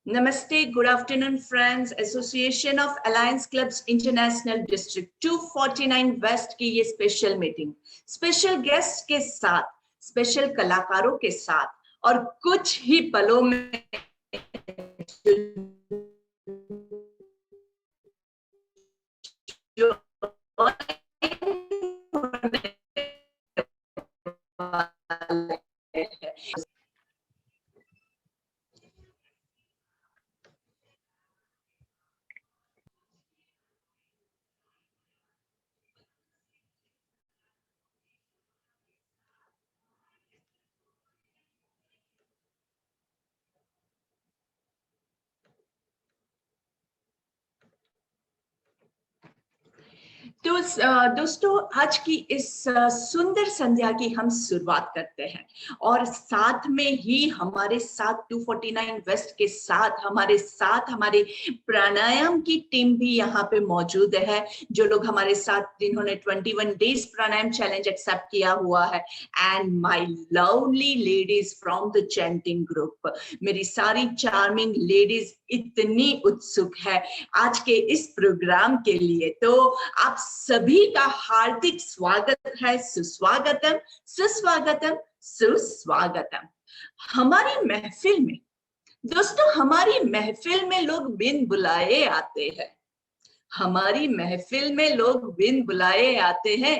Namaste, good afternoon, friends. Association of Alliance Clubs International District 249 West की ये special meeting, special guest के साथ, special कलाकारों के साथ और कुछ ही पलों में जो तो दोस्तों आज की इस सुंदर संध्या की हम शुरुआत करते हैं और साथ में ही हमारे साथ 249 वेस्ट के साथ हमारे प्राणायाम की टीम भी यहाँ पे मौजूद है। जो लोग हमारे साथ जिन्होंने 21 डेज प्राणायाम चैलेंज एक्सेप्ट किया हुआ है, and my lovely ladies from the chanting group. मेरी सारी चार्मिंग लेडीज इतनी उत्सुक है आज के इस प्रोग्राम के लिए, तो आप सभी का हार्दिक स्वागत है। सुस्वागतम, सुस्वागतम, सुस्वागतम। हमारी महफिल में दोस्तों, हमारी महफिल में लोग बिन बुलाए आते हैं। हमारी महफिल में लोग बिन बुलाए आते हैं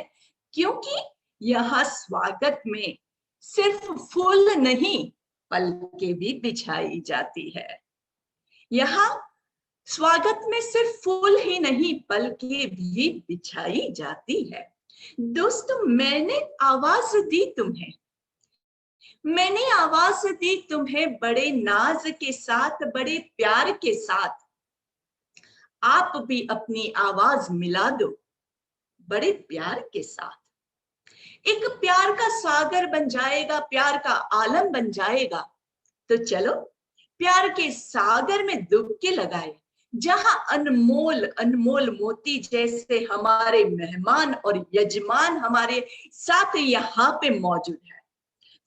क्योंकि यहाँ स्वागत में सिर्फ फूल नहीं पलकें भी बिछाई जाती है। यहाँ स्वागत में सिर्फ फूल ही नहीं पलकें भी बिछाई जाती है। दोस्तों, मैंने आवाज दी तुम्हें, मैंने आवाज दी तुम्हें बड़े नाज के साथ, बड़े प्यार के साथ। आप भी अपनी आवाज मिला दो बड़े प्यार के साथ। एक प्यार का सागर बन जाएगा, प्यार का आलम बन जाएगा। तो चलो प्यार के सागर में डुबकी लगाए, जहां अनमोल अनमोल मोती जैसे हमारे मेहमान और यजमान हमारे साथ यहाँ पे मौजूद है।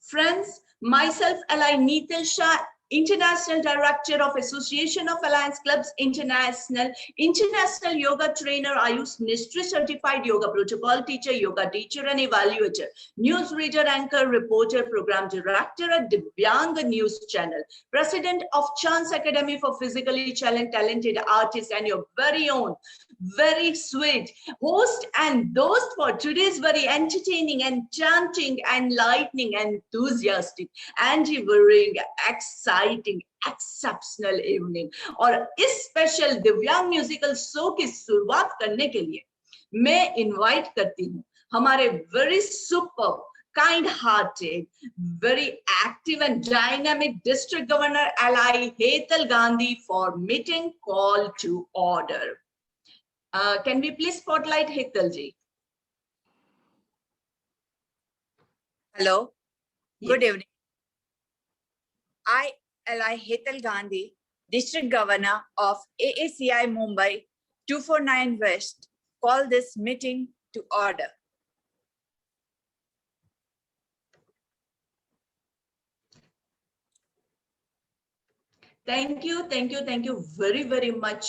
Friends, myself, Ally Neetal Shah, International Director of Association of Alliance Clubs International Yoga Trainer, Ayush Mistry Certified Yoga Protocol Teacher, Yoga Teacher and Evaluator, Newsreader, Anchor, Reporter, Program Director at Divyang News Channel, President of Chance Academy for Physically Talented Artists, and your very own, very sweet host and host for today's very entertaining, enchanting, enlightening, enthusiastic, endeavoring, exciting, exceptional evening। और इस special दिव्यांग musical show की शुरुआत करने के लिए मैं invite करती हूँ हमारे very super kind-hearted, very active and dynamic District Governor Ally Hetal Gandhi for meeting call to order. Can we please spotlight Hetal ji? Hello, good Yes. evening. I, Ally Hetal Gandhi, District Governor of AACI Mumbai 249 West, call this meeting to order. Thank you very very much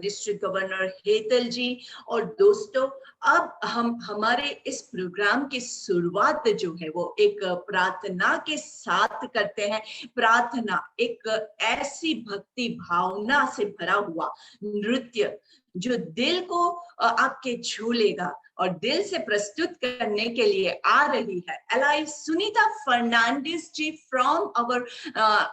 district governor Hetal ji. और दोस्तों, अब हम हमारे इस programme की शुरुआत जो है वो एक प्रार्थना के साथ करते हैं। प्रार्थना एक ऐसी भक्ति भावना से भरा हुआ नृत्य जो दिल को आपके छू लेगा और दिल से प्रस्तुत करने के लिए आ रही है एलाई Sunita Fernandes ji from our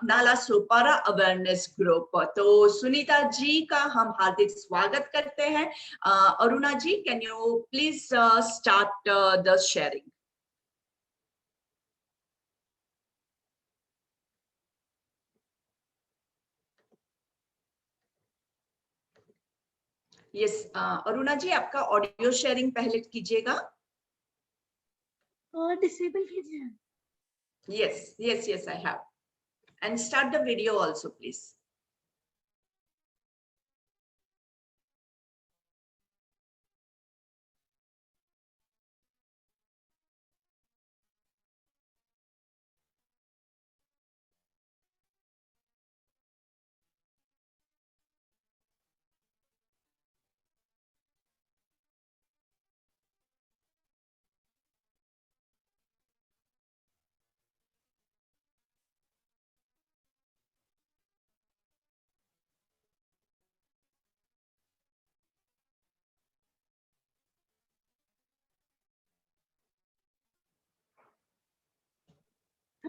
Nala Sopara awareness group. तो सुनीता जी का हम हार्दिक स्वागत करते हैं। Aruna ji, can you please start the sharing? Yes, Aruna ji, आपका ऑडियो शेयरिंग पहले कीजिएगा। डिसेबल कीजिए। Yes, I have. And start the video also, please.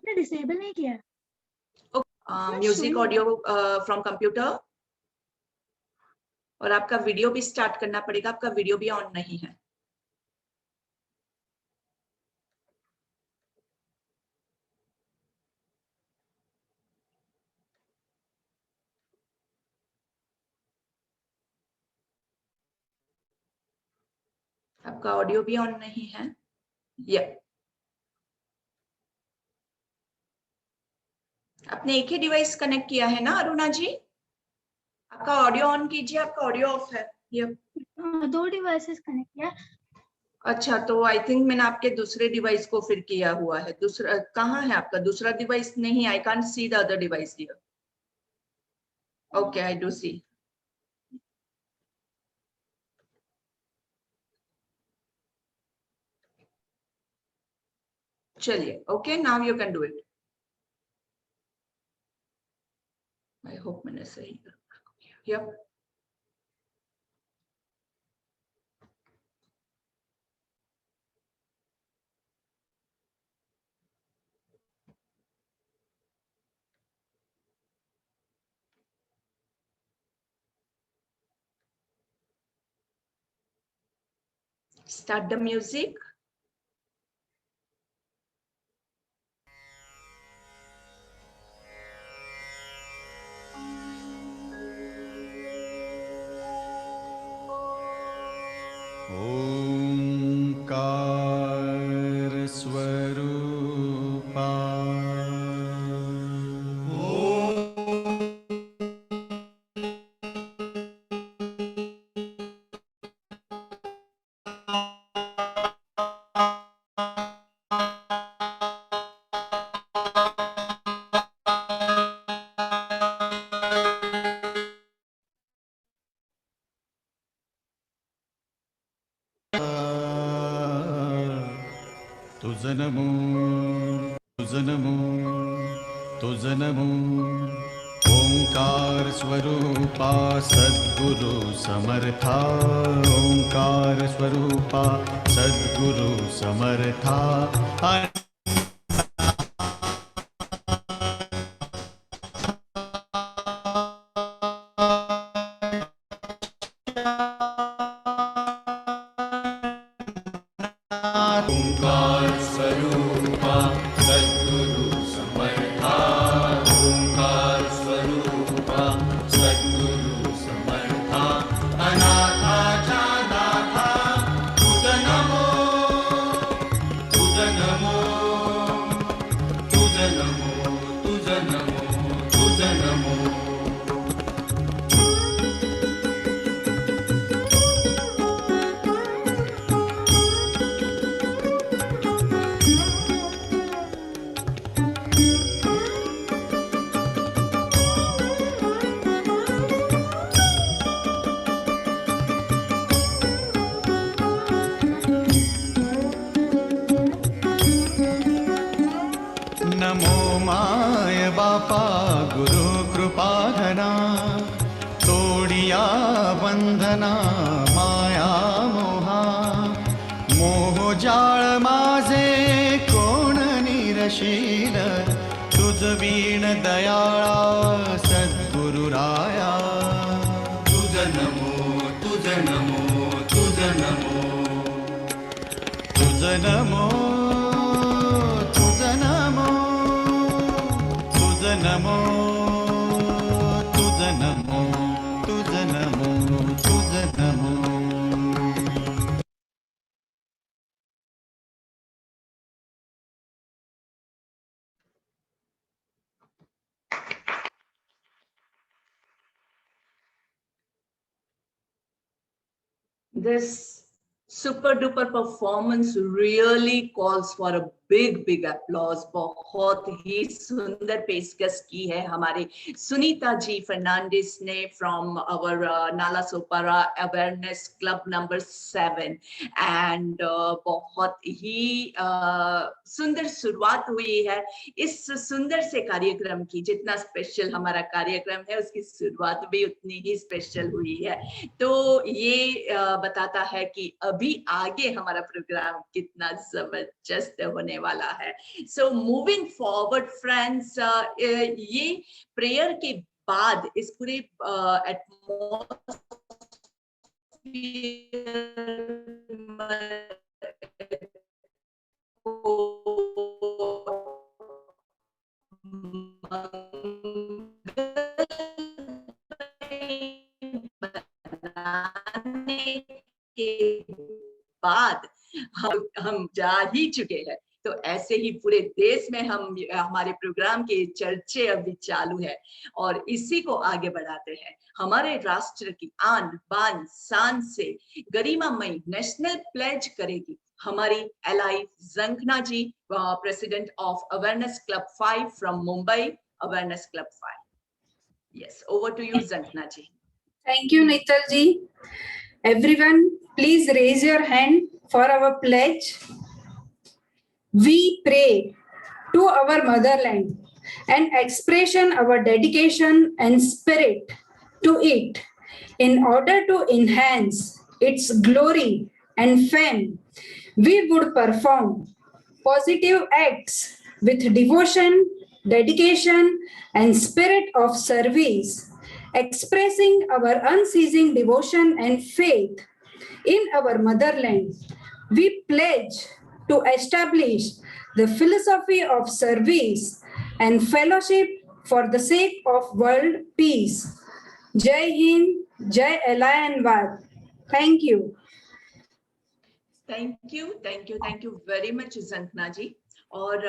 आपने डिसेबल नहीं किया है। म्यूजिक ऑडियो फ्रॉम कंप्यूटर, और आपका वीडियो भी स्टार्ट करना पड़ेगा, आपका वीडियो भी ऑन नहीं है। आपका ऑडियो भी ऑन नहीं है। आपने एक ही डिवाइस कनेक्ट किया है ना अरुणा जी? आपका ऑडियो ऑन कीजिए, आपका ऑडियो ऑफ है। दो डिवाइसेस कनेक्ट किया। अच्छा, तो आई थिंक मैंने आपके दूसरे डिवाइस को फिर किया हुआ है। दूसरा कहाँ है आपका दूसरा डिवाइस? नहीं, I can't see the other device here. Okay, I do see. चलिए, okay, now you can do it. I hope मैंने सही किया। Start the music. ओंकार स्वरूपा तुझ नमो, तुझ नमो, तुझ नमो। ओंकार स्वरूपा सद्गुरु समर्था, ओंकार स्वरूपा सद्गुरु समर्था। ओंकार स्वरूपा सद्गुरु समर्था, ओंकार स्वरूपा सद्गुरु समर्था। अनाथाच्या नाथा तुझ नमो, तुझ नमो, तुझ नमो, तुझ नमो, तुझ नमो। नमो माय बापा गुरु कृपाधना, तोडिया बंधना माया मोहा। मोह जाळ माझे कोण निरशील, तुझ वीण दयाळा सद्गुरुराया। तुझ नमो, तुझ नमो, तुझ नमो, तुझ नमो, तुझ नमो, तुझ नमो, तुझ नमो, तुझ नमो, तुझ नमो। This super duper performance really calls for a big applause. बहुत ही सुंदर पेशकश की है हमारे सुनीता जी फर्नांडिस ने फ्रॉम आवर नाला Sopara awareness club number 7 and बहुत ही सुंदर शुरुआत हुई है इस सुंदर से कार्यक्रम की। जितना स्पेशल हमारा कार्यक्रम है उसकी शुरुआत भी उतनी ही स्पेशल हुई है। तो ये बताता है कि अभी आगे हमारा प्रोग्राम कितना जबरदस्त होने वाला है। सो मूविंग फॉरवर्ड फ्रेंड्स, ये प्रेयर के बाद इस पूरे बनाने के बाद हम जा ही चुके हैं। तो ऐसे ही पूरे देश में हमारे प्रोग्राम के चर्चे अभी चालू है और इसी को आगे बढ़ाते हैं। हमारे राष्ट्र की आन बान शान से गरिमामयी नेशनल प्लेज करेगी हमारी LI Jankhana ji, president of awareness club 5 from Mumbai, awareness club 5। Yes, over to you Jankhana ji. Thank you, Nital ji. Everyone, please raise your hand for our pledge. We pray to our motherland and expression our dedication and spirit to it in order to enhance its glory and fame. We would perform positive acts with devotion, dedication, and spirit of service, expressing our unceasing devotion and faith in our motherland. We pledge to establish the philosophy of service and fellowship for the sake of world peace. Jai Hind, Jai Allahabad. Thank you. Thank you very much Jankhana ji. और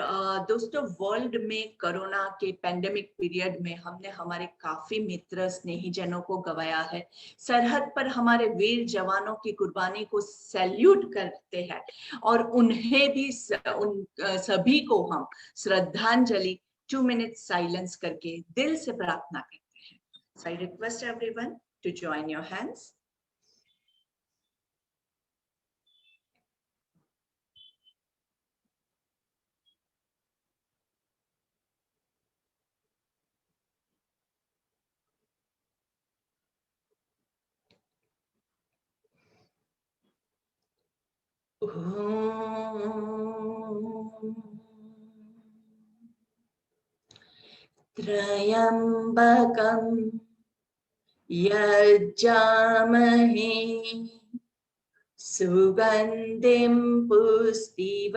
दोस्तों, world में corona के pandemic period में हमने हमारे काफी मित्र स्नेहीजनों को गंवाया है। सरहद पर हमारे वीर जवानों की कुर्बानी को सैल्यूट करते हैं और उन्हें भी उन सभी को हम श्रद्धांजलि 2 मिनट साइलेंस करके दिल से प्रार्थना करते हैं। So I request everyone to join your hands. त्र्यंबकं यज्जामहे सुगंधिं पुष्टिवर्धनम्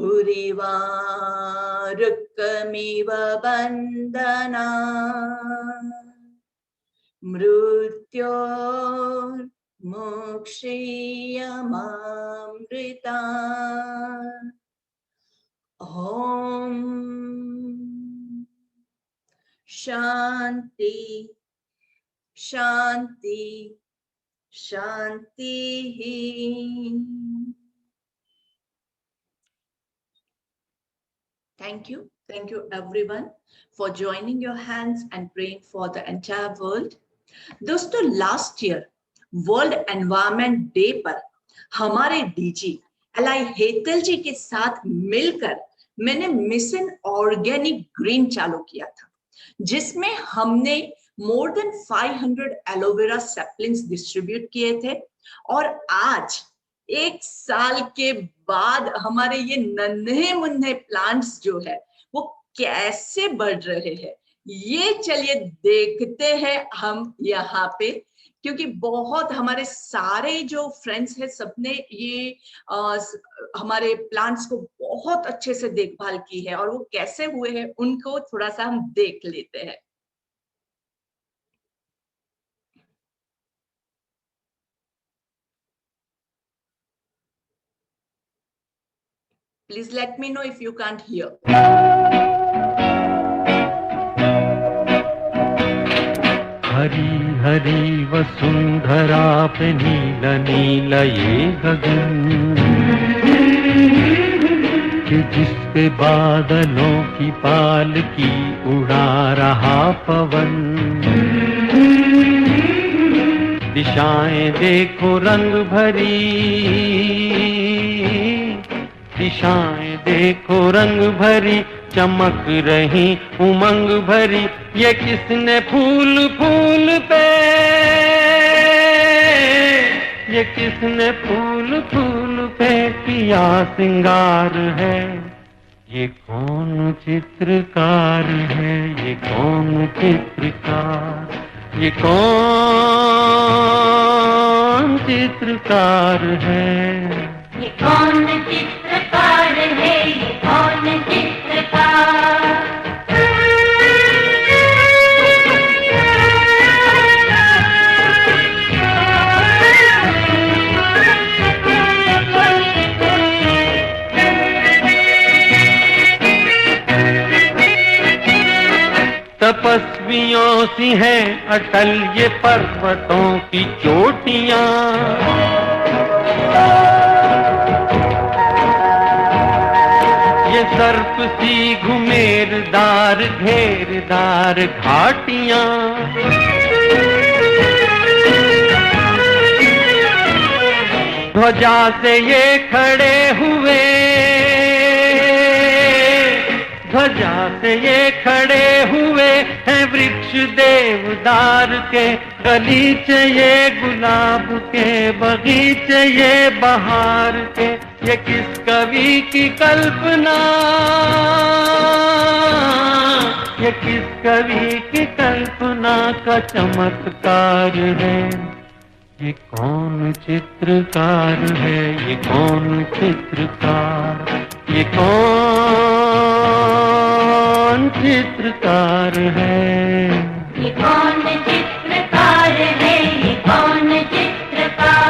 उर्वारुकमिव बन्धनात् मृत्योर्मुक्षीयमामृतात्। ओम शांति शांति शांति। Thank you everyone for joining your hands and praying for the entire world. दोस्तों, last year world environment day पर हमारे डीजी एलाई हेतल जी के साथ मिलकर मैंने मिशन ऑर्गेनिक ग्रीन चालू किया था, जिसमें हमने more than 500 aloe vera saplings distribute किए थे। और आज 1 साल के बाद हमारे ये नन्हे मुन्ने प्लांट्स जो है वो कैसे बढ़ रहे हैं, ये चलिए देखते हैं हम यहाँ पे। क्योंकि बहुत हमारे सारे जो फ्रेंड्स हैं सबने ये हमारे प्लांट्स को बहुत अच्छे से देखभाल की है और वो कैसे हुए हैं उनको थोड़ा सा हम देख लेते हैं। Please let me know if you can't hear. Hari Hari Vasundhara पे नील नील ये गगन, कि जिस पे बादलों की पालकी उड़ा रहा पवन। दिशाएं देखो रंग भरी, दिशाएं देखो रंग भरी, चमक रही उमंग भरी। ये किसने फूल फूल पे ये किसने फूल फूल पे किया सिंगार है, ये कौन चित्रकार है, ये कौन चित्रकार, ये कौन चित्रकार है, ये कौन चित्रकार है, ये कौन चित्रकार। तपस्वियों सी है अटल ये पर्वतों की चोटियां, ये सर्प सी घुमेरदार घेरदार घाटियां, ध्वजा से ये खड़े हुए, ध्वजा से ये खड़े हुए हैं वृक्ष देवदार के, गलीचे ये गुलाब के, बगीचे ये बहार के, ये किस कवि की कल्पना, ये किस कवि की कल्पना का चमत्कार है, ये कौन चित्रकार है, ये कौन चित्रकार, ये कौन चित्रकार है, ये कौन चित्रकार है, ये कौन चित्रकार।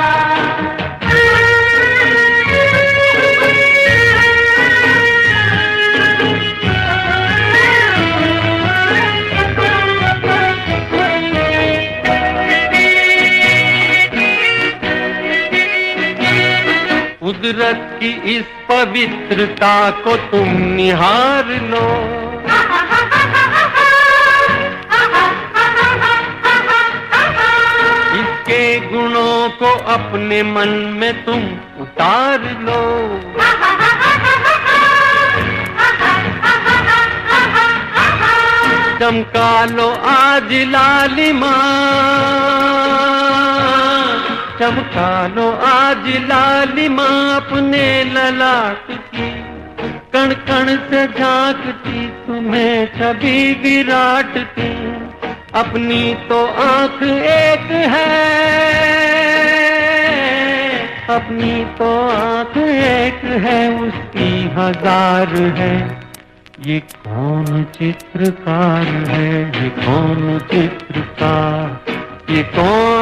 कुदरत की इस पवित्रता को तुम निहार लो, इसके गुणों को अपने मन में तुम उतार लो, चमका लो आज लालिमा, चमका लो आज लालिमा अपने ललाट की, कण कण से झांकती तुम्हें छवि विराट की, अपनी तो आंख एक है, अपनी तो आंख एक है, उसकी हजार है, ये कौन चित्रकार है, ये कौन चित्रकार, ये कौन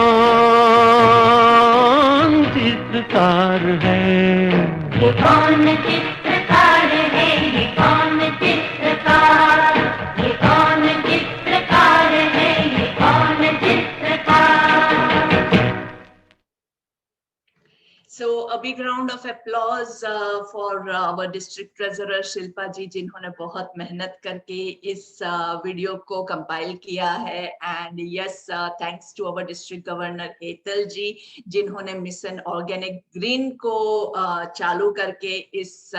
चित्रकार है, ये कौन चित्रकार है, ये कौन चित्रकार, ये कौन चित्रकार है, ये कौन चित्रकार। So a big round of applause for our district treasurer Shilpa जी, जिन्होंने बहुत मेहनत करके इस वीडियो को कंपाइल किया है, and yes thanks to our district governor Hetal ji, जिन्होंने मिशन ऑर्गेनिक ग्रीन को चालू करके इस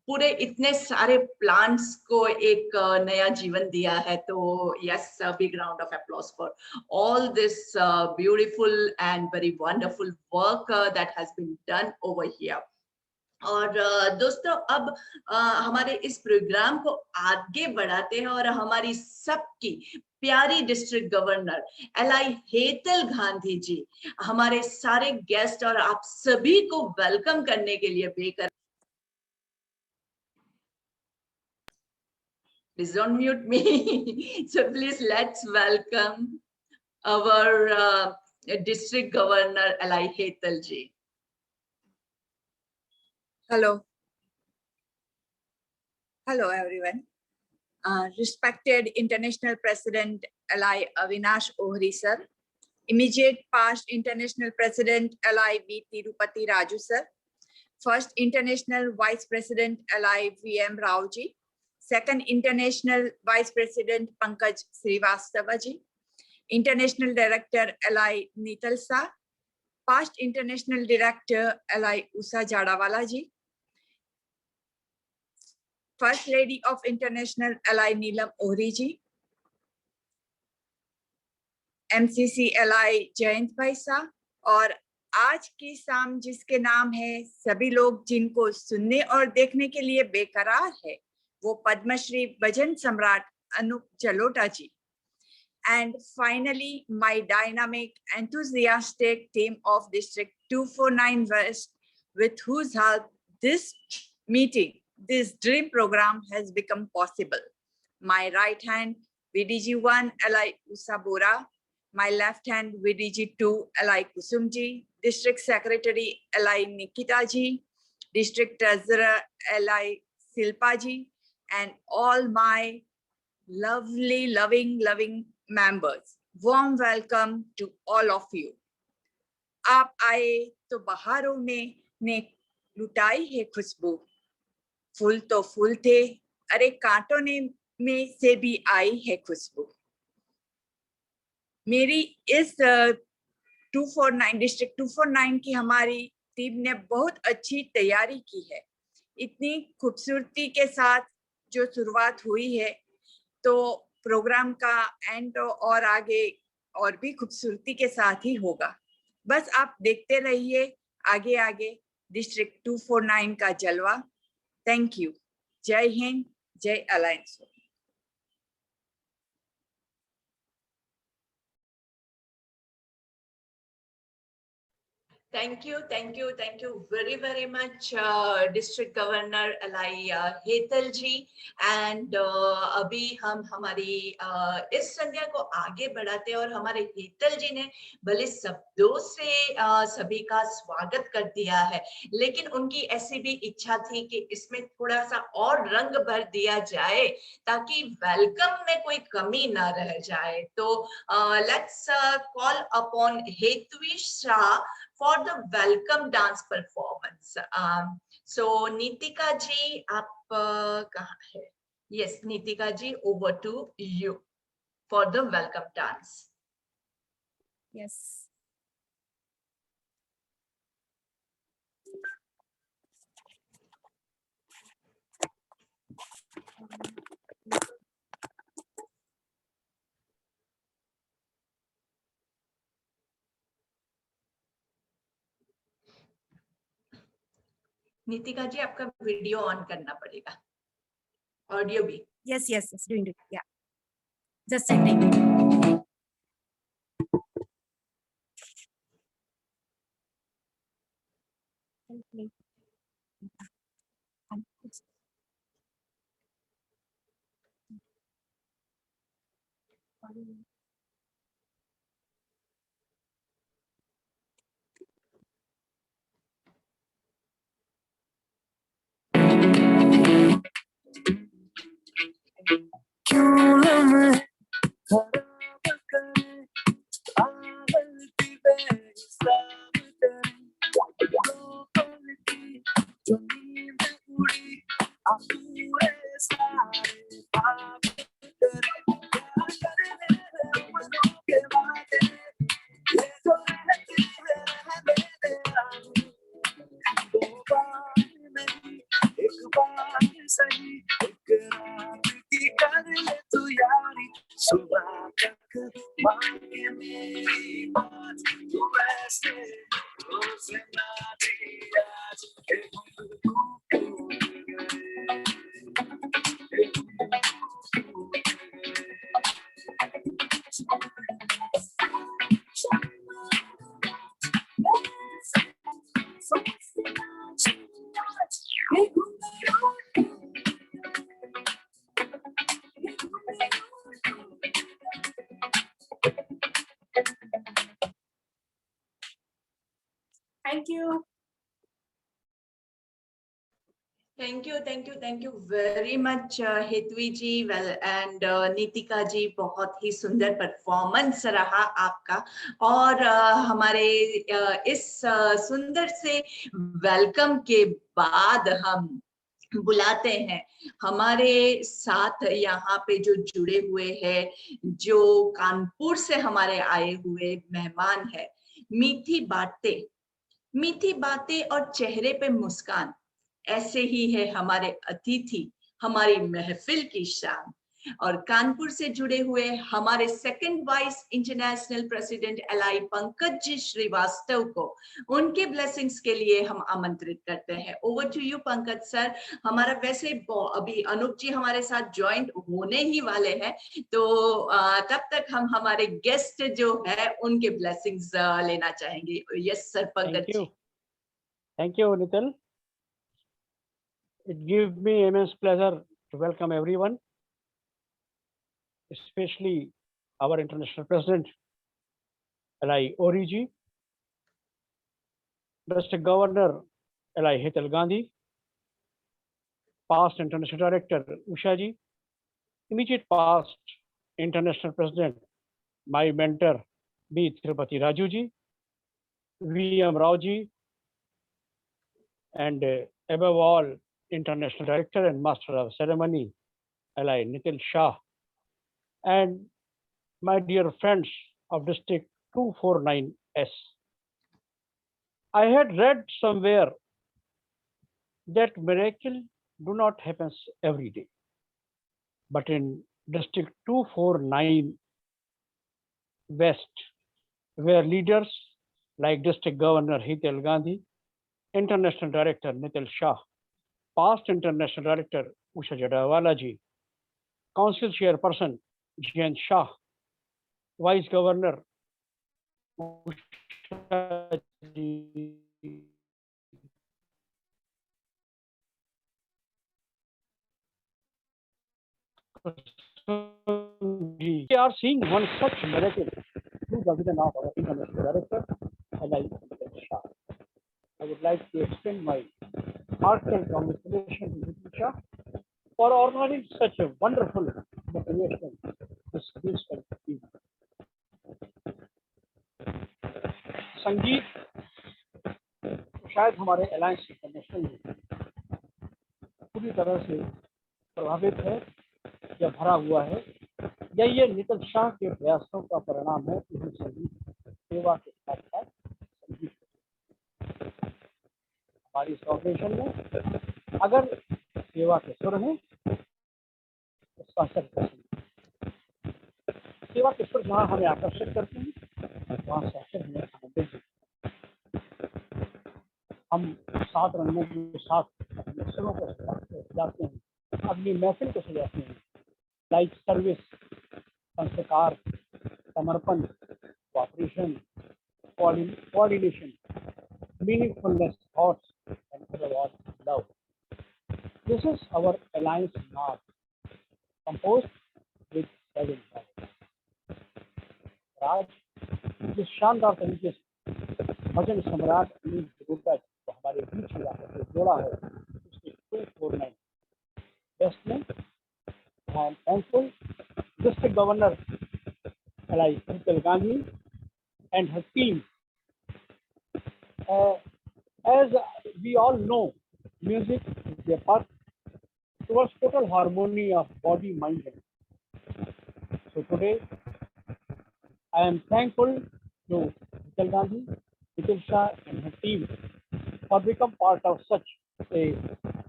पूरे इतने सारे प्लांट्स को एक नया जीवन दिया है। तो yes, big round of applause for all this beautiful and very wonderful work that has been done over here. और दोस्तों अब हमारे इस प्रोग्राम को आगे बढ़ाते हैं और हमारी सबकी प्यारी district governor LI Hetal Gandhi ji हमारे सारे गेस्ट और आप सभी को वेलकम करने के लिए baker Please don't mute me. So please let's welcome our District Governor L.I. Hetal ji. Hello. Hello, everyone. Respected International President L.I. Avinash Ohri sir, immediate past International President L.I. V. Tirupati Raju sir, first International Vice President L.I. V. M. Rao ji, second International Vice President Pankaj Srivastava ji, International Director L.I. Nital Sa, past International Director L.I. Usha Jadawala ji, First Lady of International L.I. Neelam Ohri ji, MCC L.I. Jayant Bhai Sa, और आज की शाम जिसके नाम है, सभी लोग जिनको सुनने और देखने के लिए बेकरार है, वो पद्मश्री भजन सम्राट अनूप जलोटा जी. And finally, my dynamic, enthusiastic team of District 249 West, with whose help this meeting, this dream program has become possible. My right hand, VDG1 Li Usa Bora, my left hand, VDG2 Li Kusumji, District Secretary Li Nikita ji, District Treasurer Li Silpa ji, and all my lovely, loving members. Warm welcome to all of you. आप आए तो बहारों ने लुटाई है खुशबू, फूल तो फूल थे, अरे कांटों ने में से भी आई है खुशबू. मेरी इस 249 डिस्ट्रिक्ट 249 की हमारी टीम ने बहुत अच्छी तैयारी की है. इतनी खूबसूरती के साथ जो शुरुआत हुई है, तो प्रोग्राम का एंड और आगे और भी खूबसूरती के साथ ही होगा. बस आप देखते रहिए आगे आगे डिस्ट्रिक्ट 249 का जलवा. Thank you. Jai Hind, Jai alliance. Thank you very much, District Governor Li Hetal ji. And अभी हम हमारी इस संध्या को आगे बढ़ाते हैं और हमारे हेतल जी ने भले शब्दों से सभी का स्वागत कर दिया है, लेकिन उनकी ऐसी भी इच्छा थी कि इसमें थोड़ा सा और रंग भर दिया जाए ताकि वेलकम में कोई कमी ना रह जाए. तो let's call upon Hetvi Shah for the welcome dance performance. So Nitika ji, आप कहाँ है? Yes, Nitika ji, over to you for the welcome dance. Yes. Nitika जी, आपका वीडियो ऑन करना पड़ेगा, ऑडियो भी. Yes, doing it. Yeah, just setting. Thank you. Thank you very much, Hetvi ji. Well and Nitika ji, बहुत ही सुंदर परफॉर्मेंस रहा आपका. और हमारे इस सुंदर से वेलकम के बाद हम बुलाते हैं हमारे साथ यहाँ पे जो जुड़े हुए हैं, जो कानपुर से हमारे आए हुए मेहमान है. मीठी बातें और चेहरे पे मुस्कान, ऐसे ही है हमारे अतिथि, हमारी महफिल की शान. और कानपुर से जुड़े हुए हमारे second vice international president LI Pankaj ji Srivastava को उनके ब्लेसिंग्स के लिए हम आमंत्रित करते हैं। Over to you Pankaj sir. हमारा वैसे अभी अनूप जी हमारे साथ ज्वाइंट होने ही वाले हैं, तो तब तक हम हमारे गेस्ट जो है उनके ब्लेसिंग्स लेना चाहेंगे। Yes sir Pankaj ji. Thank you, Nitin. It gives me immense pleasure to welcome everyone, especially our International President, L.I. Oriji, District Governor, L.I. Hetal Gandhi, past International Director, Usha ji, immediate past International President, my mentor, B. Tirupati Raju ji, V.M. Rao ji, and above all, International Director and Master of Ceremony, L.I. Nitin Shah, and my dear friends of District 249S. I had read somewhere that miracle do not happen every day, but in District 249 West, where leaders like District Governor Hetal Gandhi, International Director Nitin Shah, past International Director Usha Jadawala ji, Council Chairperson Jian Shah, Vice Governor Usha ji, we are seeing one such miracle through the vision of our International Director, L.I. Nitin Shah. I would like to extend my heartfelt congratulations to Nitin Shah for organizing such a wonderful motivation this peaceful evening. संगीत शायद हमारे alliance international में पूरी तरह से प्रभावित है या भरा हुआ है, या ये नितिन शाह के प्रयासों का परिणाम है कि हम संगीत सेवा के साथ साथ संगीत हमारी इस ऑपरेशन में अगर सेवा के सुर हैं तो सार्थक सेवा के सुर जहाँ हमें आकर्षित करते हैं वहाँ सार्थक हमें आनंदित हैं। हम सात रंगों के साथ अपने सुरों को सजाते हैं, अपनी महफिल को सजाते हैं, लाइक सर्विस, संस्कार, समर्पण, cooperation, coordination, meaningfulness, thoughts, and above all, love. This is our alliance mark, composed with 7 words. आज जिस शानदार तरीके से भजन सम्राट अनिल जगोटा को हमारे बीच में आकर जोड़ा है, उसके 249 बेस्ट में I am thankful District Governor L.I. Hetal Gandhi and her team. As we all know, music is the path towards total harmony of body, mind, and so today I am thankful to Hetal Gandhi, Nitin Shah and her team for become part of such a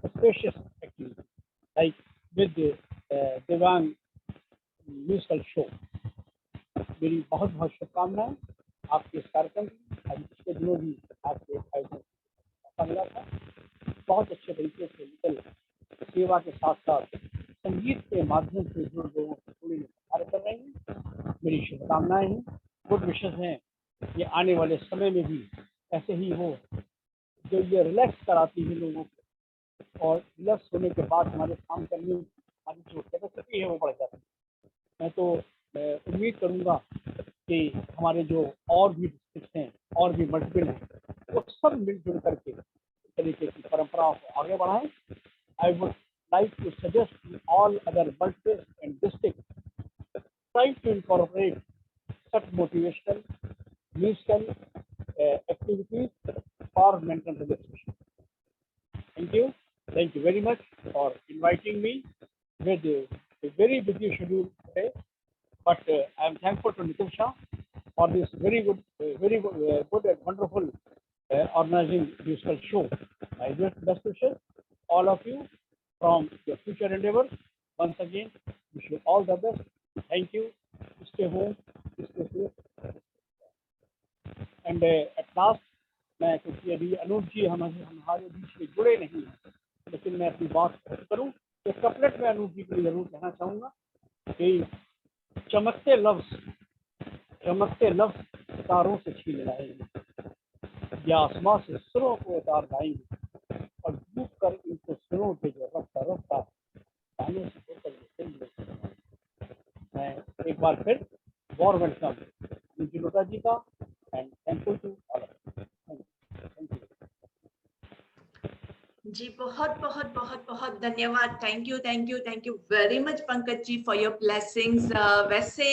spacious activity like with the Devang musical show. मेरी बहुत बहुत शुभकामनाएं आपके इस कार्यक्रम की। अभी पिछले दिनों भी आपके आयोजन मौका मिला था, बहुत अच्छे तरीके से निकल सेवा के साथ साथ संगीत के माध्यम से जो लोगों को पूरी कार्य कर रहे हैं। मेरी शुभकामनाएं हैं, गुड विशेष हैं, ये आने वाले समय में भी ऐसे ही हो, जो ये रिलैक्स कराती है लोगों को, और रिलैक्स होने के बाद हमारे काम करने हमारी जो कैपेसिटी है वो बढ़ जाती है। मैं तो उम्मीद करूंगा कि हमारे जो और भी डिस्ट्रिक्ट हैं और भी मल्टीपल हैं, वो सब मिलजुल करके इस तरीके की परंपराओं को आगे बढ़ाएं। I would like to suggest all other multiple and district try to incorporate such motivational musical activities for mental relaxation. Thank you very much for inviting me with a very busy schedule today, but I am thankful to Nitin Shah for this very good and wonderful organizing musical show. I just best wishes all of you from your future endeavors. Once again, Wish you all the best. Thank you. Stay home. Stay safe. And at last, मैं क्योंकि अभी अनूप जी हमारे बीच में जुड़े नहीं हैं, लेकिन मैं अपनी बात करूं तो कपलेट में अनूप जी को जरूर कहना चाहूँगा कि चमकते लफ्ज़ तारों से छीन लाएंगे या आसमां से सुरों को उतार लाएंगे और डूब कर इनको सुरों पे जो रफ्ता पानी से होकर मैं एक बार फिर वॉर वेलकम निजुलता जी का and thank you to all. जी बहुत बहुत बहुत बहुत धन्यवाद। Thank you very much Pankaj ji for your blessings. वैसे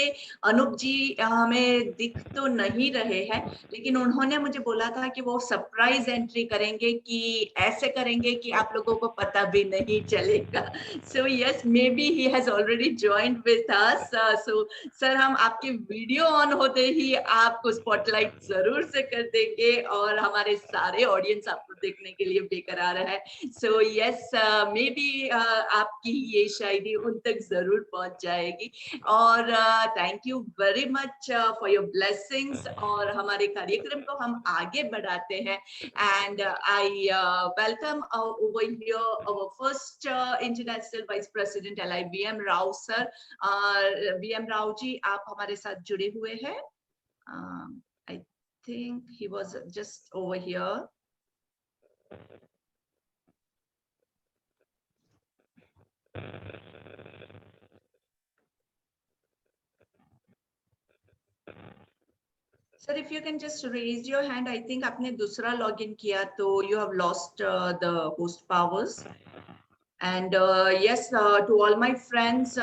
अनूप जी हमें दिख तो नहीं रहे हैं, लेकिन उन्होंने मुझे बोला था कि वो सरप्राइज एंट्री करेंगे, कि ऐसे करेंगे कि आप लोगों को पता भी नहीं चलेगा। So yes, may be he has already joined with us. So sir, हम आपके वीडियो ऑन होते ही आपको स्पॉटलाइट जरूर से कर देंगे और हमारे सारे ऑडियंस आपको देखने के लिए बेकरार है। So yes, maybe आपकी ये शायरी उन तक जरूर पहुंच जाएगी। और thank you very much for your blessings. और हमारे कार्यक्रम को हम आगे बढ़ाते हैं। And I welcome over here our first international vice president LI VM Rao sir. VM Rao ji, आप हमारे साथ जुड़े हुए हैं। I think he was just over here. Sir, if you can just raise your hand, I think आपने दूसरा login किया तो you have lost the host powers. And yes, to all my friends,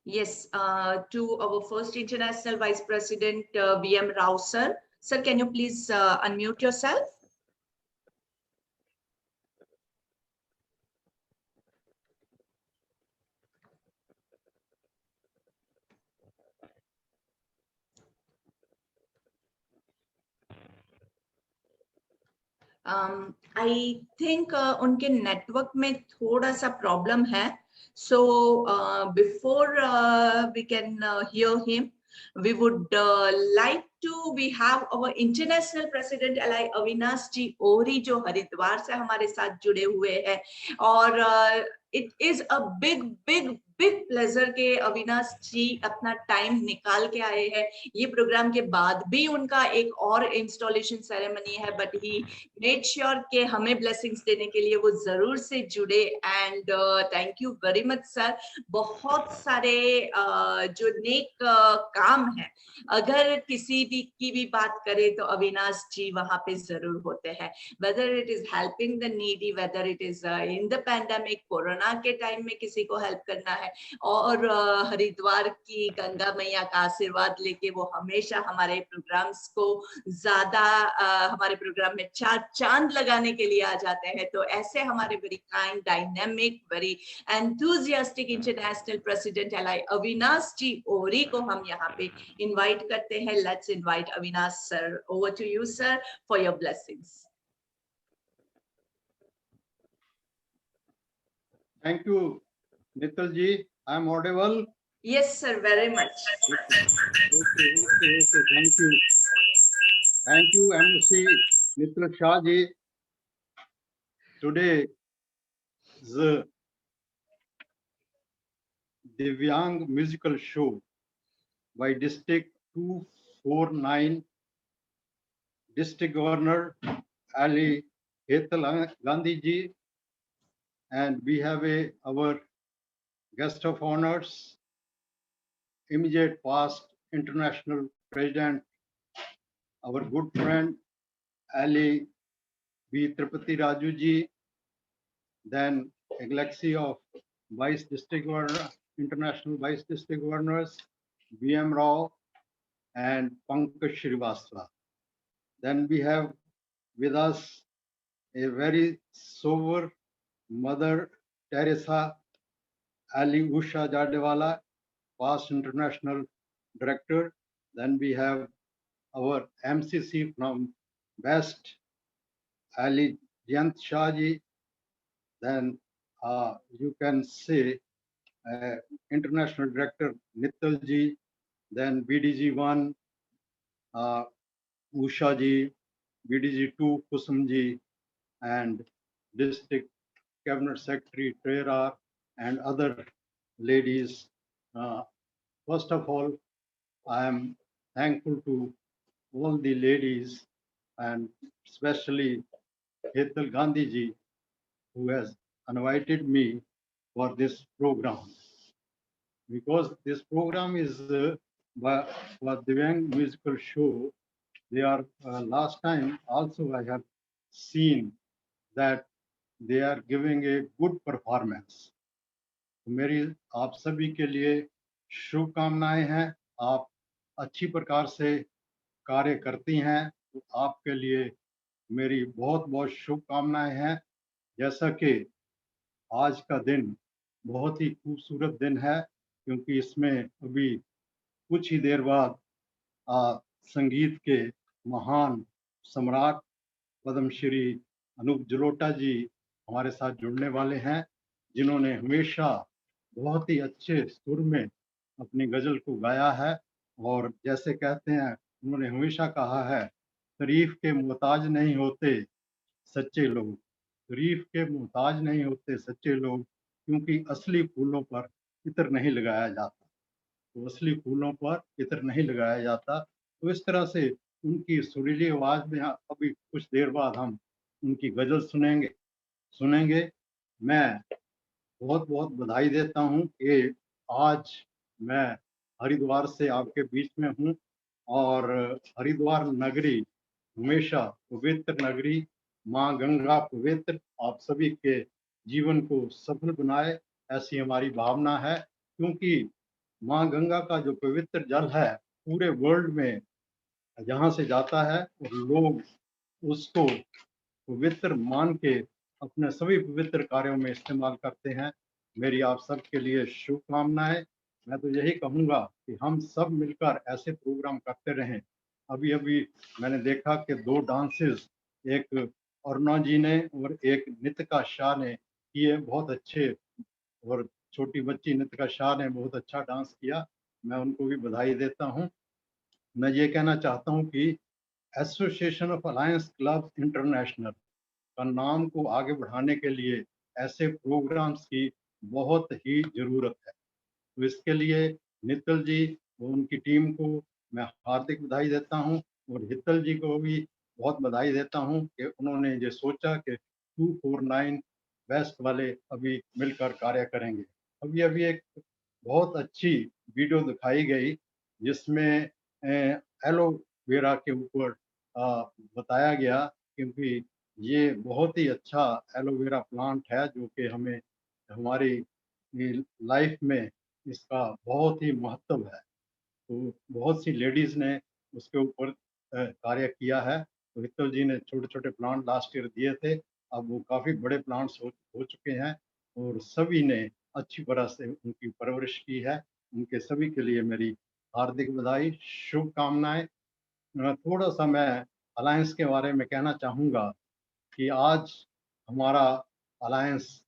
yes, to our first international vice president, VM Rao sir. Sir, can you please unmute yourself? I think उनके network में थोड़ा सा problem है। So before we can hear him, we would like to, we have our international president LI Avinash ji Ohri जो हरिद्वार से हमारे साथ जुड़े हुए हैं। और it is a big pleasure के अविनाश जी अपना टाइम निकाल के आए हैं। ये प्रोग्राम के बाद भी उनका एक और इंस्टॉलेशन सेरेमनी है, बट ही मेड श्योर के हमें ब्लेसिंग्स देने के लिए वो जरूर से जुड़े। And thank you very much sir. बहुत सारे जो नेक काम है, अगर किसी भी की भी बात करें तो अविनाश जी वहां पे जरूर होते हैं। Whether it is helping the needy, whether it is in the pandemic, corona के टाइम में किसी को हेल्प करना है, और हरिद्वार की गंगा मैया का आशीर्वाद लेके वो हमेशा हमारे प्रोग्राम्स को ज्यादा हमारे प्रोग्राम में चांद लगाने के लिए आ जाते हैं। तो ऐसे हमारे very kind, dynamic, very enthusiastic international president LI Avinash ji Ohri को हम यहाँ पे इनवाइट करते हैं। Let's invite Avinash sir. Over to you sir for your blessings. Thank you, Nital ji. I am audible. Yes, sir. Very much. Okay. Thank you. Thank you, MC Nital Shah ji. Today, the Divyang musical show by District 249, District Governor Ali Hetal Gandhi ji. And we have our guest of honors, immediate past international president, our good friend Ali B. Tripati Raju ji, then a galaxy of vice district governor, international vice district governors, VM Rao and Pankaj Shrivastava. Then we have with us a very sober Mother Teresa Ali Usha Jadewala, past international director. Then we have our MCC from West, Ali Jayant Shahji. Then you can say international director Nittal ji. Then BDG1, Usha ji, BDG2, Kusum ji, and district cabinet secretary Trera and other ladies. First of all, I am thankful to all the ladies and especially Hetal Gandhi ji, who has invited me for this program. Because this program is for Divyang musical show. They are last time also I have seen that they are giving a good performance. मेरी आप सभी के लिए शुभकामनाएं हैं। आप अच्छी प्रकार से कार्य करती हैं, तो आपके लिए मेरी बहुत बहुत शुभकामनाएं हैं। जैसा कि आज का दिन बहुत ही खूबसूरत दिन है, क्योंकि इसमें अभी कुछ ही देर बाद संगीत के महान सम्राट पद्मश्री अनूप जलोटा जी हमारे साथ जुड़ने वाले हैं, जिन्होंने हमेशा बहुत ही अच्छे सुर में अपनी गजल को गाया है। और जैसे कहते हैं, उन्होंने हमेशा कहा है, तारीफ के मोहताज नहीं होते सच्चे लोग, तारीफ के मोहताज नहीं होते सच्चे लोग, क्योंकि असली फूलों पर इत्र नहीं लगाया जाता। तो असली फूलों पर इत्र नहीं लगाया जाता। तो इस तरह से उनकी सुरीली आवाज में अभी कुछ देर बाद हम उनकी गजल सुनेंगे। मैं बहुत बहुत बधाई देता हूं कि आज मैं हरिद्वार से आपके बीच में हूं, और हरिद्वार नगरी हमेशा पवित्र नगरी, माँ गंगा पवित्र आप सभी के जीवन को सफल बनाए, ऐसी हमारी भावना है। क्योंकि माँ गंगा का जो पवित्र जल है, पूरे वर्ल्ड में जहाँ से जाता है और लोग उसको पवित्र मान के अपने सभी पवित्र कार्यों में इस्तेमाल करते हैं। मेरी आप सब के लिए शुभकामनाएं। मैं तो यही कहूँगा कि हम सब मिलकर ऐसे प्रोग्राम करते रहें। अभी अभी मैंने देखा कि 2 डांसेस, एक अरुणा जी ने और एक नितिका शाह ने किए, बहुत अच्छे, और छोटी बच्ची नितिका शाह ने बहुत अच्छा डांस किया। मैं उनको भी बधाई देता हूँ। मैं ये कहना चाहता हूँ कि association of alliance club international का नाम को आगे बढ़ाने के लिए ऐसे प्रोग्राम्स की बहुत ही जरूरत है। तो इसके लिए नित्तल जी और उनकी टीम को मैं हार्दिक बधाई देता हूं, और हित्तल जी को भी बहुत बधाई देता हूं कि उन्होंने ये सोचा कि 249 वेस्ट वाले अभी मिलकर कार्य करेंगे। अभी अभी एक बहुत अच्छी वीडियो दिखाई गई, जिसमें एलोवेरा के ऊपर बताया गया, क्योंकि ये बहुत ही अच्छा एलोवेरा प्लांट है, जो कि हमें हमारी लाइफ में इसका बहुत ही महत्व है। तो बहुत सी लेडीज ने उसके ऊपर कार्य किया है। तो हित्तल जी ने छोटे छोटे प्लांट लास्ट ईयर दिए थे, अब वो काफ़ी बड़े प्लांट्स हो चुके हैं, और सभी ने अच्छी तरह से उनकी परवरिश की है। उनके सभी के लिए मेरी हार्दिक बधाई, शुभकामनाएं। थोड़ा सा मैं अलायंस के बारे में कहना चाहूँगा कि आज हमारा अलायंस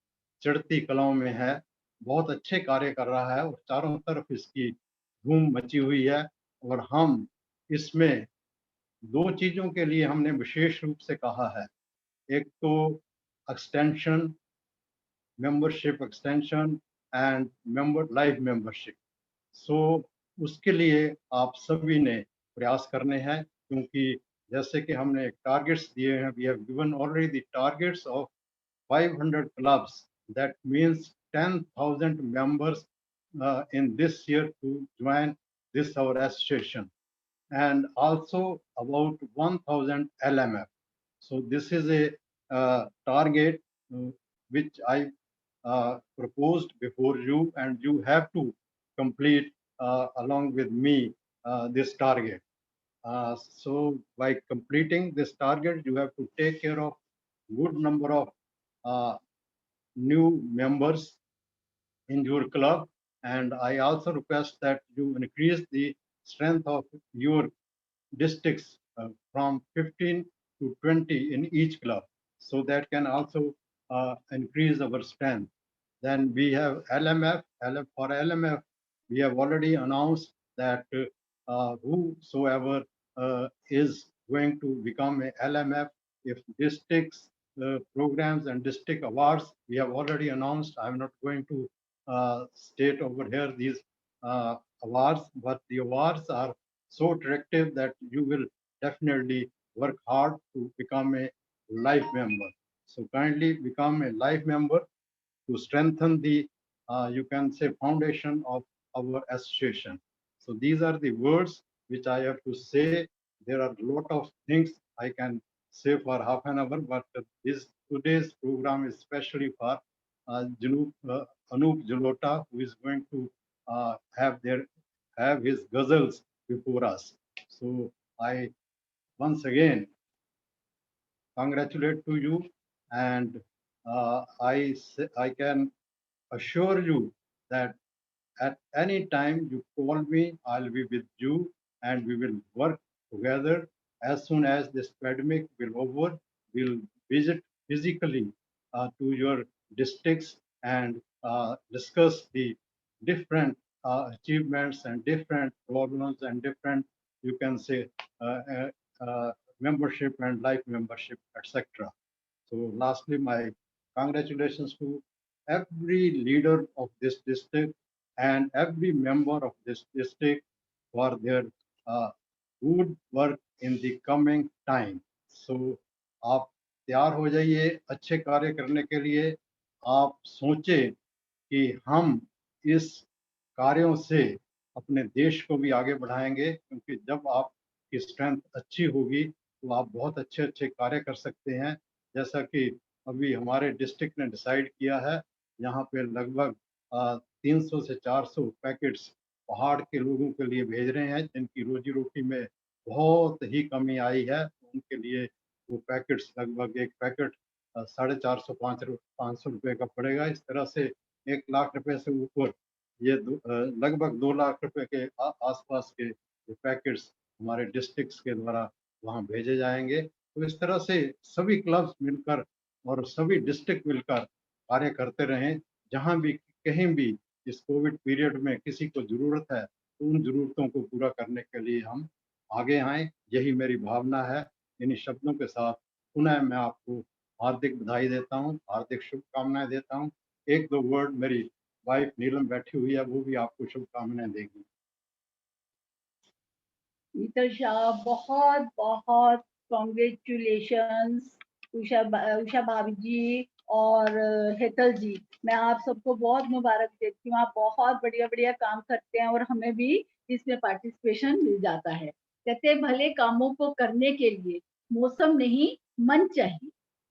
चढ़ती कलाओं में है, बहुत अच्छे कार्य कर रहा है, और चारों तरफ इसकी धूम मची हुई है। और हम इसमें 2 चीज़ों के लिए हमने विशेष रूप से कहा है, एक तो extension, membership extension and life membership. So उसके लिए आप सभी ने प्रयास करने हैं, क्योंकि जैसे कि हमने टारगेट्स दिए हैं, we have given already the targets of 500 clubs, that means 10,000 members in this year to join this our association, and also about 1,000 LMF. So this is a target which I proposed before you, and you have to complete along with me this target. So by completing this target, you have to take care of good number of new members in your club, and I also request that you increase the strength of your districts from 15 to 20 in each club, so that can also increase our strength. Then we have LMF. For LMF, we have already announced that whosoever is going to become a LMF, if districts programs and district awards, we have already announced. I'm not going to state over here these awards, but the awards are so attractive that you will definitely work hard to become a life member. So kindly become a life member to strengthen the, you can say, foundation of our association. So these are the words which I have to say. There are a lot of things I can say for half an hour, but today's program is especially for Anup Jalota, who is going to have his ghazals before us. So I once again congratulate to you, and I can assure you that at any time you call me, I'll be with you, and we will work together. As soon as this pandemic will over, we'll visit physically to your districts and discuss the different achievements and different problems and different, you can say, membership and life membership, etc. So lastly, my congratulations to every leader of this district and every member of this district for their good work in the coming time. So आप तैयार हो जाइए अच्छे कार्य करने के लिए. आप सोचें कि हम इस कार्यों से अपने देश को भी आगे बढ़ाएंगे, क्योंकि जब आपकी स्ट्रेंथ अच्छी होगी तो आप बहुत अच्छे अच्छे कार्य कर सकते हैं. जैसा कि अभी हमारे डिस्ट्रिक्ट ने डिसाइड किया है, यहाँ पे लगभग 300 से 400 पैकेट्स पहाड़ के लोगों के लिए भेज रहे हैं, जिनकी रोजी रोटी में बहुत ही कमी आई है. उनके लिए वो पैकेट्स, लगभग एक पैकेट 450-500 रुपये का पड़ेगा. इस तरह से 1 लाख रुपए से ऊपर ये लगभग 2 लाख रुपए के आसपास के पैकेट्स हमारे डिस्ट्रिक्ट्स के द्वारा वहाँ भेजे जाएंगे. तो इस तरह से सभी क्लब्स मिलकर और सभी डिस्ट्रिक्ट मिलकर कार्य करते रहें. जहाँ भी कहीं भी इस कोविड पीरियड में किसी को जरूरत है तो उन जरूरतों को पूरा करने के लिए हम आगे आएं, यही मेरी भावना है. इन्हीं शब्दों के साथ पुनः मैं आपको हार्दिक बधाई देता हूं, हार्दिक शुभकामनाएं देता हूं. 1-2 वर्ड मेरी वाइफ नीलम बैठी हुई है, वो भी आपको शुभकामनाएं देगी. नीतल शाह, बहुत बहुत कॉन्ग्रेचुलेशंस. उषा भाभी जी और हेतल जी, मैं आप सबको बहुत मुबारक देती हूँ. आप बहुत बढ़िया बढ़िया काम करते हैं और हमें भी इसमें पार्टिसिपेशन मिल जाता है. कहते हैं भले कामों को करने के लिए मौसम नहीं मन चाहिए.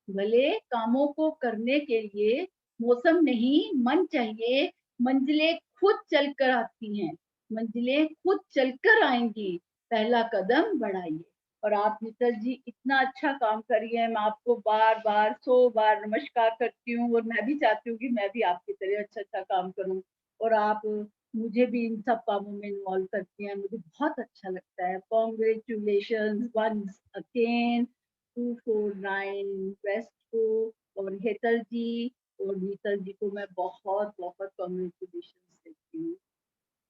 भले कामों को करने के लिए मौसम नहीं मन चाहिए. मंजिलें खुद चलकर आती हैं, मंजिलें खुद चलकर आएंगी. पहला कदम बढ़ाइए. और आप नीतल जी इतना अच्छा काम करिए. मैं आपको बार बार 100 बार नमस्कार करती हूँ और मैं भी चाहती हूँ कि मैं भी आपकी तरह अच्छा अच्छा काम करूँ. और आप मुझे भी इन सब कामों में इन्वॉल्व करती हैं, मुझे बहुत अच्छा लगता है. कॉन्ग्रेचुलेशंस वंस अगेन 249 वेस्ट को और हेतल जी और नीतल जी को मैं बहुत बहुत कॉन्ग्रेचुलेशंस देती हूँ.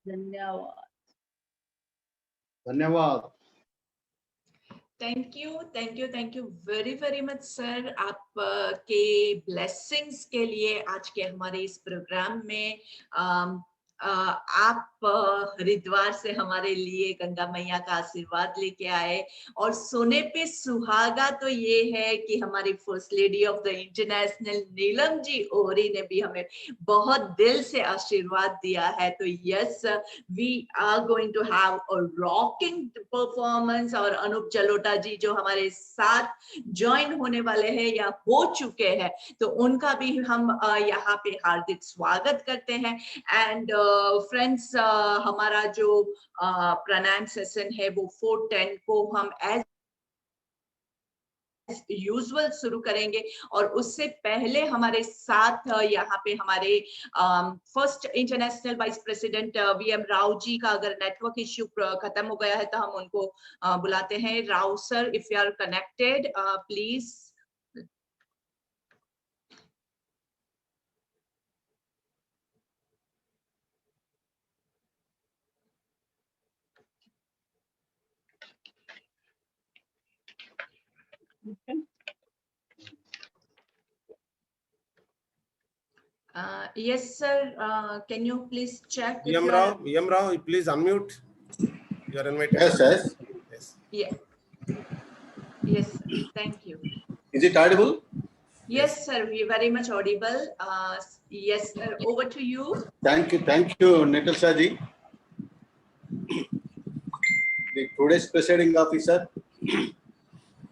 धन्यवाद. धन्यवाद. Thank you very very much sir. आप के ब्लेसिंग्स के लिए आज के हमारे इस प्रोग्राम में आप हरिद्वार से हमारे लिए गंगा मैया का आशीर्वाद लेके आए. और सोने पे सुहागा तो ये है कि हमारी first lady of the international Neelam ji Ohri ने भी हमें बहुत दिल से आशीर्वाद दिया है. तो yes, we are going to have a rocking performance. और अनूप जलोटा जी जो हमारे साथ ज्वाइन होने वाले हैं या हो चुके हैं, तो उनका भी हम यहाँ पे हार्दिक स्वागत करते हैं. एंड फ्रेंड्स, हमारा जो प्राणायाम सेशन है वो 4:10 को हम एज एज यूजुअल शुरू करेंगे। और उससे पहले हमारे साथ यहाँ पे हमारे first international vice president VM Rao ji का अगर नेटवर्क इश्यू खत्म हो गया है तो हम उनको बुलाते हैं। Rao sir, if you are connected, please. Yes, sir. Can you please check? VM Rao, please unmute. You are invited. Yes. Yeah. Yes, sir. Thank you. Is it audible? Yes, sir. We are very much audible. Yes, sir. Over to you. Thank you, Natasha ji. The today's presiding officer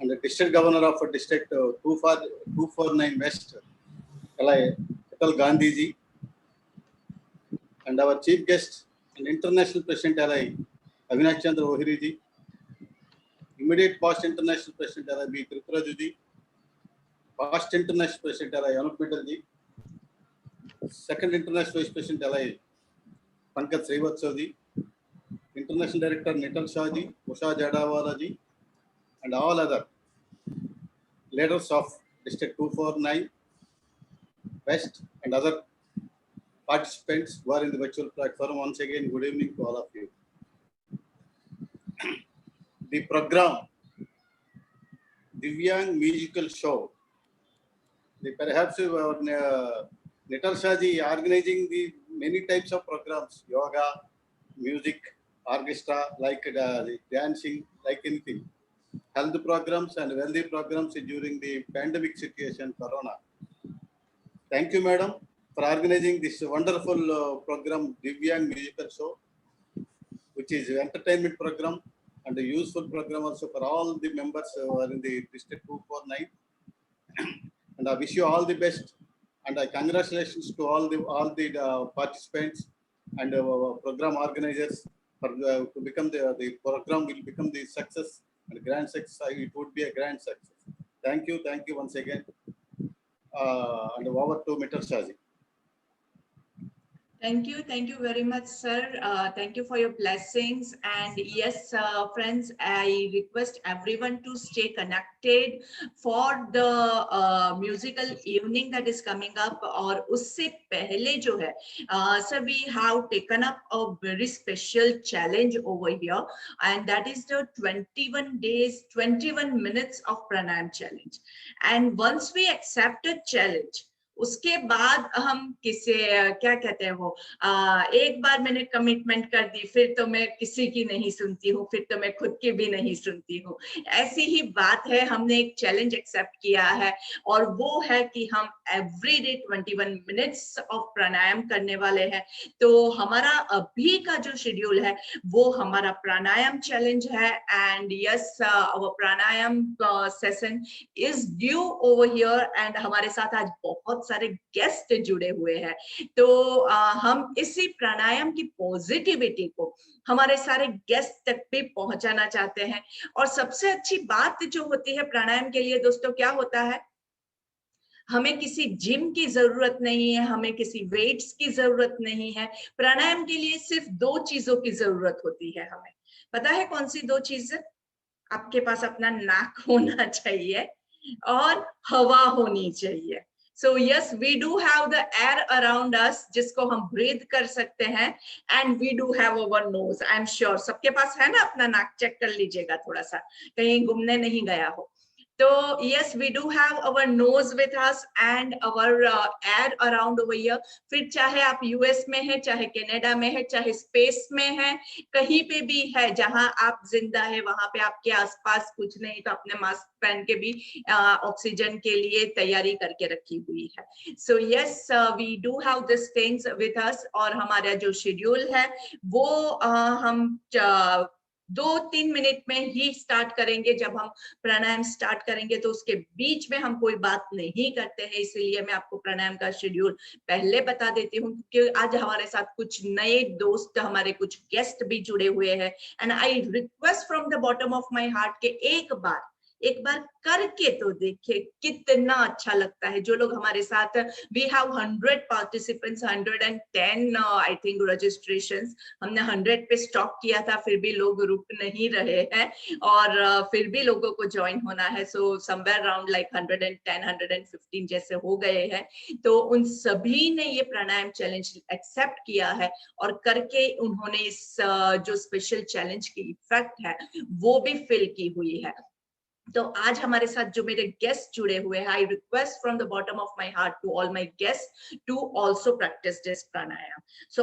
and the district governor of district 249 West, Atal Gandhi ji, and our chief guest and international president Avinash Chandra Ohri ji, immediate past international president B. Tripuraju ji, past international president Anup Mittal ji, second international vice president Pankaj Srivatsa ji, international director Nital Shah ji, Usha Jadawala ji, and all other leaders of district 249 West and other participants who are in the virtual platform. Once again, good evening to all of you. The program, Divyang Musical Show, perhaps Nital Shah ji organizing the many types of programs, yoga, music, orchestra, like the dancing, like anything, health programs and wealthy programs during the pandemic situation, Corona. Thank you, madam, for organizing this wonderful program, Divyang Musical Show, which is an entertainment program and a useful program also for all the members who are in the district 249. And I wish you all the best, and congratulations to all the participants and program organizers for to become the program will become the success and grand success. It would be a grand success. Thank you once again. And over to Mr. Shah ji. Thank you very much, sir. Thank you for your blessings. And yes, friends, I request everyone to stay connected for the musical evening that is coming up. और उससे पहले जो है, sir, we have taken up a very special challenge over here, and that is the 21 days, 21 minutes of pranayam challenge. And once we accept a challenge, उसके बाद हम किसे क्या कहते हैं वो एक बार मैंने कमिटमेंट कर दी, फिर तो मैं किसी की नहीं सुनती हूँ, फिर तो मैं खुद की भी नहीं सुनती हूँ। ऐसी ही बात है, हमने एक चैलेंज एक्सेप्ट किया है और वो है कि हम एवरीडे 21 मिनट्स ऑफ प्राणायाम करने वाले हैं। तो हमारा अभी का जो शेड्यूल है वो हमारा प्राणायाम चैलेंज है। And yes, our pranayama session is due over here एंड हमारे साथ आज बहुत सारे गेस्ट जुड़े हुए हैं। तो हम इसी प्राणायाम की पॉजिटिविटी को हमारे सारे गेस्ट तक भी पहुंचाना चाहते हैं। और सबसे अच्छी बात जो होती है प्राणायाम के लिए दोस्तों क्या होता है, हमें किसी जिम की जरूरत नहीं है, हमें किसी वेट्स की जरूरत नहीं है। प्राणायाम के लिए सिर्फ 2 चीजों की जरूरत होती है। हमें पता है कौन सी 2 चीजें? आपके पास अपना नाक होना चाहिए और हवा होनी चाहिए। So yes, we do have the air around us जिसको हम breathe कर सकते हैं, and we do have our nose. I'm sure सबके पास है ना, अपना नाक चेक कर लीजिएगा थोड़ा सा, कहीं घूमने नहीं गया हो। तो yes, we do have our nose with us and our air around over here. फिर चाहे आप यूएस में है, चाहे कनाडा में है, चाहे स्पेस में है, कहीं पे भी है जहां आप जिंदा है, वहां पे आपके आसपास कुछ नहीं तो अपने मास्क पहन के भी ऑक्सीजन के लिए तैयारी करके रखी हुई है। So yes, we do have these things with us। और हमारा जो शेड्यूल है वो हम 2-3 मिनट में ही स्टार्ट करेंगे। जब हम प्राणायाम स्टार्ट करेंगे तो उसके बीच में हम कोई बात नहीं करते हैं, इसीलिए मैं आपको प्राणायाम का शेड्यूल पहले बता देती हूँ, क्योंकि आज हमारे साथ कुछ नए दोस्त, हमारे कुछ गेस्ट भी जुड़े हुए हैं। And I request from the bottom of my heart के एक बार एक बार करके तो देखिए कितना अच्छा लगता है। जो लोग हमारे साथ, we have 100 participants, 110 I think registrations. हमने 100 पे स्टॉप किया था, फिर भी लोग रुक नहीं रहे हैं और फिर भी लोगों को ज्वाइन होना है। सो समवेयर अराउंड लाइक 110 115 जैसे हो गए हैं। तो उन सभी ने ये प्राणायाम चैलेंज एक्सेप्ट किया है और करके उन्होंने इस जो स्पेशल चैलेंज की इफेक्ट है वो भी फील की हुई है। तो आज हमारे साथ जो मेरे गेस्ट जुड़े हुए हैं, I request from the bottom of my heart to all my guest to also practice this pranayama. So